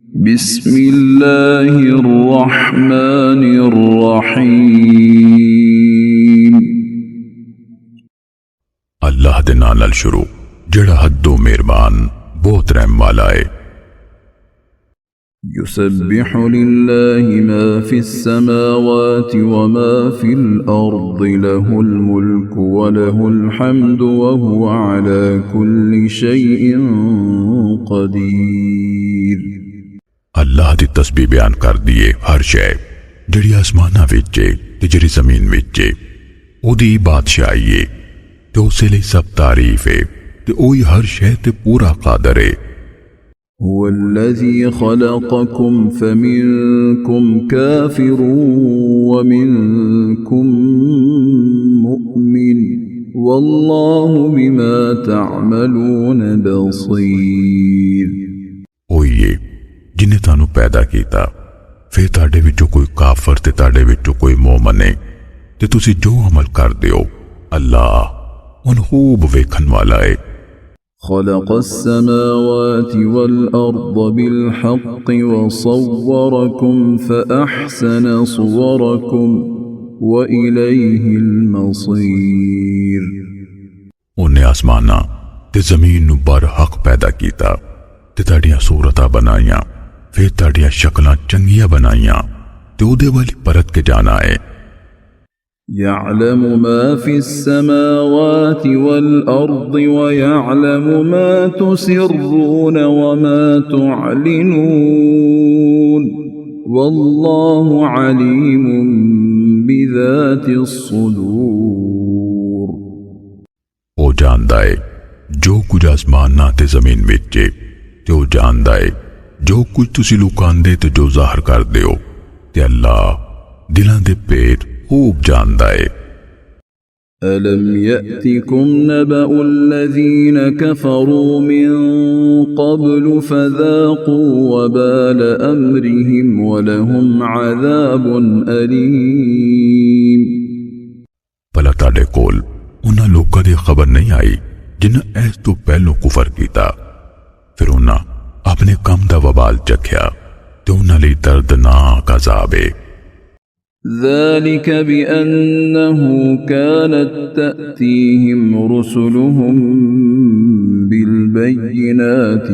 बिस्मिल्लाहिर्रहमानिर्रहीम। अल्लाह दे नाल नाल शुरू जेड़ा हद्दों मेहरबान बहुत रहम वाला है। युसब्बिहु लिल्लाहि मा फिस्समावाति व मा फिल अर्दि लहुल मुल्कु व लहुल हम्दु व हुवा अला कुल्लि शैइन क़दीर। अल्लाह दी तस्बीह बयान कर दिए हर शै जिहड़ी आसमानां विच है ते जिहड़ी ज़मीन विच है, ओदी बादशाही है ते उसे लई सब तारीफ है ते ओही हर शै ते पूरा कादर है। हुवल्लज़ी ख़लक़कुम फ़मिनकुम काफ़िरुन व मिनकुम मुअमिन वल्लाहु बिमा तअमलून बसीर। ओही है जिन्हें तानू पैदा कीता, फिर ताडे विचों कोई काफर ते ताडे विचों कोई मोमन है ते तुसी जो अमल करदे हो अल्लाह उन खूब वेखन वाला है। ख़लक़स्समावाति वल अर्द बिलहक़्क़ि व सव्वरकुम फ़अहसन सुवरकुम व इलैहिल मसीर। उन्हें आसमाना ते जमीन नू बरहक पैदा कीता ते ताड़ियां सूरतां बनाईयां, फिर ताड़ियां शक्लां चंगियां बनाईयां ते उहदे वाली परत के जाना है। यअलमु मा फिस्समावाति वल अर्दि व यअलमु मा तुसिर्रून व मा तुअलिनून वल्लाहु अलीमुम बिज़ातिस्सुदूर। ओ जानदा है जो कुछ आसमानां ते जमीन विच है ते ओ जानदा है जो कुछ तुसी लुकांदे ते जो जाहिर करदे हो ते अल्लाह दिलां दे भेद खूब जानदा है। अलम यअतिकुम नबअुल लज़ीन कफ़रू मिन क़ब्लु फ़ज़ाक़ू वबाल अम्रिहिम व लहुम अज़ाबुन अलीम। भला ताडे कोल उन्हां लोकां दी खबर नहीं आई जिन्हां ऐस तो पहलों कुफर कीता, फिर उन्हां अपने कम दा वबाल चख्या ते उन्हां लई दर्दनाक अज़ाब है। ذلك بأنه كانت تأتيهم رسلهم بالبينات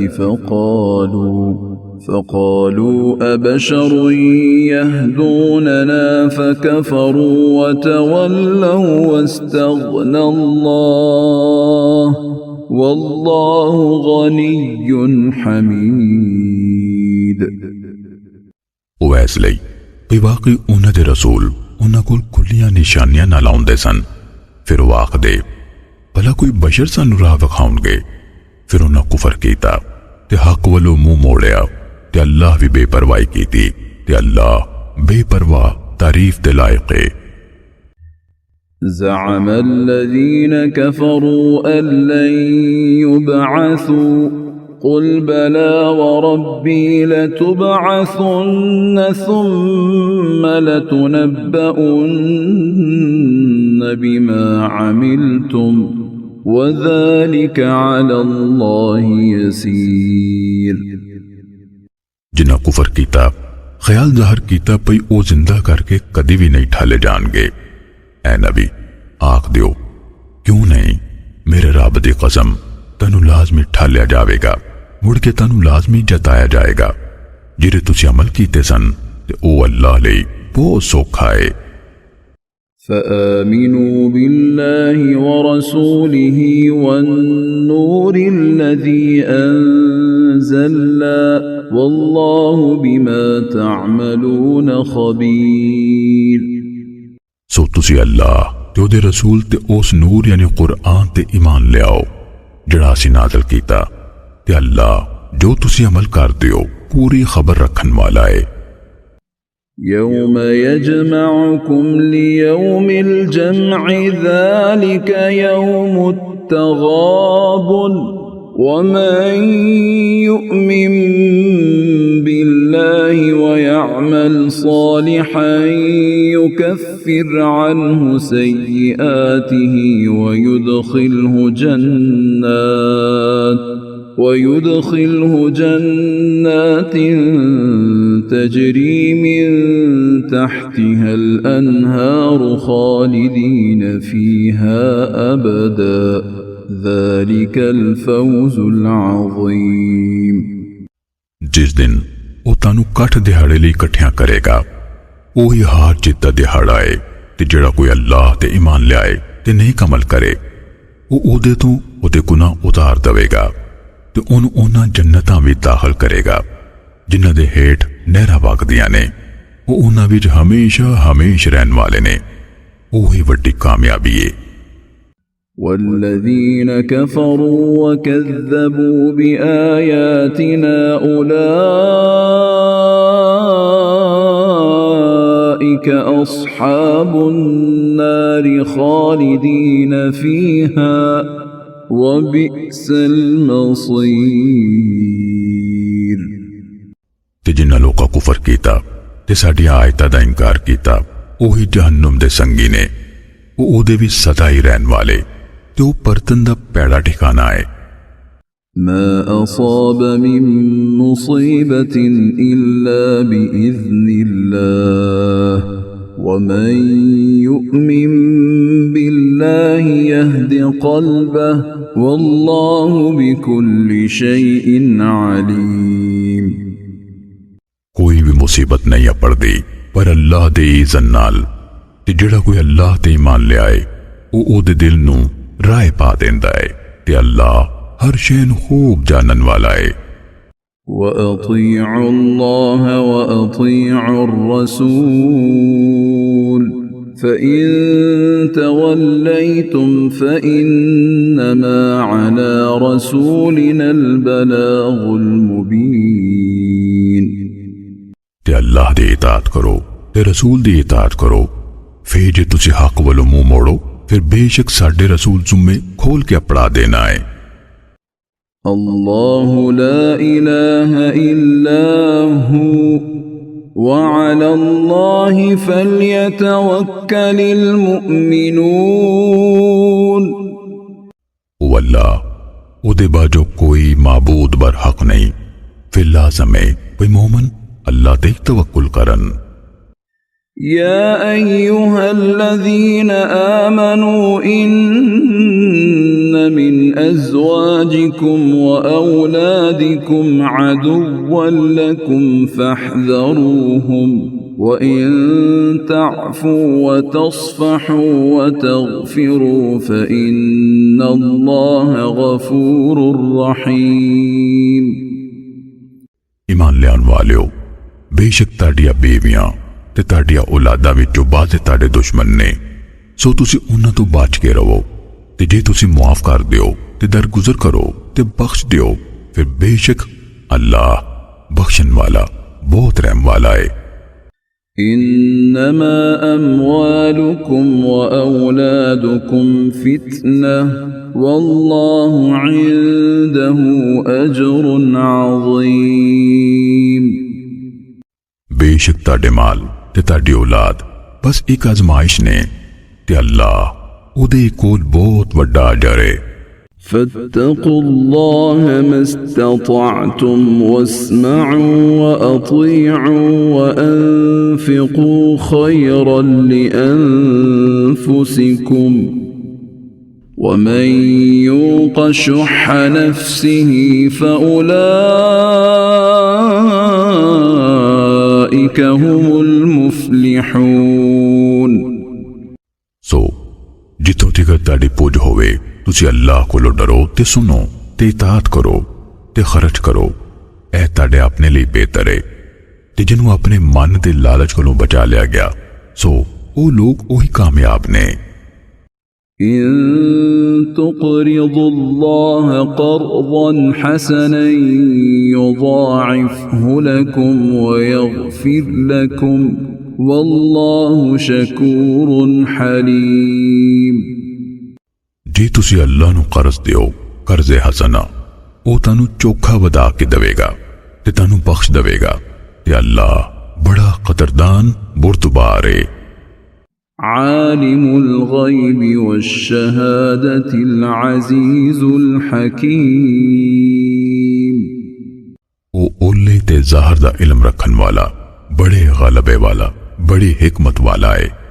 فقالوا أبشر يهدوننا فكفروا وتولوا واستغنى الله والله غني حميد। वैस लई वाकई उन्हां दे रसूल उन्हां कोल खुलियां निशानियां ना लाउंदे सन, फिर वो आखदे भला कोई बशर सानू राह विखाउणगे। फिर उन्हां कुफर कीता ते हक वल्लों मुंह मोड़िया ते अल्लाह भी बेपरवाही कीती ते अल्लाह बेपरवाह तारीफ दे लायक है। ज़अम अल्लज़ीन कफ़रू अन लन युबअसू क़ुल बला व रब्बी लतुबअसुन्न सुम्म लतुनब्बउन्न बिमा अमिलतुम व ज़ालिक अला अल्लाहि यसीर। जिन्हां कुफर कीता ख्याल ज़ाहिर कीता पई ओ जिंदा करके कदी भी नहीं ठाले जाणगे। ऐ नबी आख दियो क्यों नहीं, मेरे रब दी कसम तैनू लाजमी ठालिया जावेगा, मुड़ के तैनू लाजमी जताया जाएगा। जिहड़े तुसी अमल कीते सन ते ओ अल्लाह लई बहुत सौखा है। فآمنوا بالله ورسوله والنور الذي أنزلنا والله بما تعملون خبير। सो तुसी अल्लाह ते ओदे रसूल ते उस नूर यानी कुरान ते ईमान ले आओ जिहड़ा असीं नाज़िल कीता ते अल्लाह जो तुसी अमल करदे हो पूरी खबर रखन वाला है। यौम यजमअकुम लियौमिल जमअ ज़ालिक यौमुत तग़ाबुन वमन युमिन बिल्लाहि व यअमल सालिहन युकफ्फिर अन्हु सय्यिआतिहि व युदखिलहु जन्नात ويدخله جنات تجري من تحتها الأنهار خالدين فيها أبدا ذلك الفوز العظيم। जिस दिन ਉਹ ਤੁਹਾਨੂੰ ਕੱਠ ਦਿਹਾੜੇ ਲਈ ਇਕੱਠਿਆਂ ਕਰੇਗਾ, ਉਹੀ ਹਾਰ ਜਿੱਤ ਦਾ ਦਿਹਾੜਾ ਹੈ। ਤੇ ਜਿਹੜਾ ਕੋਈ ਅੱਲਾਹ ਤੇ ਈਮਾਨ ਲਿਆਏ ਤੇ ਨੇਕ ਅਮਲ ਕਰੇ, ਉਹ ਉਹਦੇ ਤੋਂ ਉਹਦੇ ਗੁਨਾਹ ਉਤਾਰ ਦੇਵੇਗਾ ਤੇ ਉਹਨੂੰ ਉਹਨਾਂ ਜੰਨਤਾਂ ਵਿੱਚ ਦਾਖਲ ਕਰੇਗਾ ਜਿਨ੍ਹਾਂ ਦੇ ਹੇਠ ਨਹਿਰਾਂ ਵਗਦੀਆਂ ਨੇ। ਉਹ ਉਹਨਾਂ ਵਿੱਚ ਹਮੇਸ਼ਾ ਹਮੇਸ਼ਾ ਰਹਿਣ ਵਾਲੇ ਨੇ। ਉਹੀ ਵੱਡੀ ਕਾਮਯਾਬੀ ਹੈ। والذين كفروا وكذبوا بآياتنا أولئك أصحاب النار خالدين فيها وبئس المصير। ਤੇ ਜਿਨ੍ਹਾਂ ਲੋਕਾਂ ਕੁਫਰ ਕੀਤਾ ਤੇ ਸਾਡੀ ਆਇਤਾਂ ਦਾ ਇਨਕਾਰ ਕੀਤਾ, ਉਹੀ ਜਹੰਨਮ ਦੇ ਸੰਗੀ ਨੇ। ਉਹ ਉਹਦੇ ਵਿੱਚ ਸਦਾ ਹੀ ਰਹਿਣ ਵਾਲੇ ਤੇ ਉਹ ਪਰਤਨ ਦਾ ਪੈੜਾ ਠਿਕਾਣਾ ਹੈ। ما أصاب من مصيبة إلا بإذن الله ومن يؤمن بالله يهد قلبه والله بكل شيء عليم। ਕੋਈ ਵੀ ਮੁਸੀਬਤ ਨਹੀਂ ਪੜਦੀ ਪਰ ਅੱਲਾਹ ਦੇ ਇਜ਼ਨ ਨਾਲ। ਤੇ ਜਿਹੜਾ ਕੋਈ ਅੱਲਾਹ ਤੇ ਈਮਾਨ ਲਿਆਏ, ਉਹ ਉਹਦੇ ਦਿਲ ਨੂੰ ਰਾਹ ਪਾ ਦਿੰਦਾ ਹੈ ਤੇ ਅੱਲਾਹ ਹਰ ਸ਼ੈ ਨੂੰ ਖੂਬ ਜਾਣਨ ਵਾਲਾ ਹੈ। وأطيعوا الله وأطيعوا الرسول فإن توليتم فإنما على رسولنا البلاغ المبين۔ ਤੇ ਅੱਲਾਹ ਦੀ ਇਤਾਅਤ ਕਰੋ ਤੇ ਰਸੂਲ ਦੀ ਇਤਾਅਤ ਕਰੋ। ਫਿਰ ਜੇ ਤੁਸੀਂ ਹੱਕ ਵੱਲੋਂ ਮੂੰਹ ਮੋੜੋ, ਫਿਰ ਬੇਸ਼ੱਕ ਸਾਡੇ ਰਸੂਲ ਜ਼ੁੰਮੇ ਖੋਲ ਕੇ ਪੜਾ ਦੇਣਾ ਹੈ। الله لا إله إلا هو وعلى الله فليتوكل المؤمنون۔ ਉਹ ਅੱਲਾਹ, ਉਹਦੇ ਬਾਝੋਂ ਕੋਈ ਮਾਬੂਦ ਬਰ ਹਕ ਨਹੀਂ, ਫਿਰ ਲਾਜ਼ਮ ਹੈ ਕੋਈ ਮੂਮਨ اللہ تے توکل کرن۔ يا أيها الذين آمنوا إن من أزواجكم وأولادكم عدوا لكم فاحذروهم وإن تعفوا وتصفحوا وتغفروا فإن الله غفور رحيم۔ ایمان لیان والیو، बेशक ताड़िया बेवियां ते ताड़िया औलादा विचों बाज़े ताड़े दुश्मन ने, सो तुसी उन्हां तो बच के रहो। ते जे तुसी मुआफ कर दियो ते दरगुजर करो ते बख्श दियो, फिर बेशक अल्लाह बख्शन वाला बहुत रहम वाला है। إنما أموالكم وأولادكم فتنة والله عنده أجر عظيم۔ बेशक ताड़े माल ते ताड़ी औलाद बस एक आजमाइश ने, ते अल्लाह उदे कोल बहुत वड्डा अजर है। فاتقوا الله ما استطعتم واسمعوا وأطيعوا وأنفقوا خيرا لأنفسكم ومن يوق شح نفسه فأولئك هم المفلحون۔ सो जिथों तिकर ताड़ी पुज होवे, तुसी अल्लाह कोलो डरो ते सुनो ते इताअत करो ते खर्च करो। ऐ ताड़े अपने लिए बेहतर है। ते जिन्हों अपने मन दे लालच कोलों बचा लिया गया, सो वो लोग वही कामयाब ने। إن تقرضوا الله قرضا حسنا يضاعفه لكم ويغفر لكم والله شكور حليم۔ जे तुसी अल्लाह नू कर्ज दियो कर्जे हसना, वो तानू चोखा वदा के देवेगा ते तानू बख्श देवेगा, ते अल्लाह बड़ा कदरदान बुरदबार है। عالم الغيب والشهادة العزيز الحكيم۔ ज़ाहिर दा इल्म रखन वाला, बड़े गलबे वाला, बड़ी हिकमत वाला है।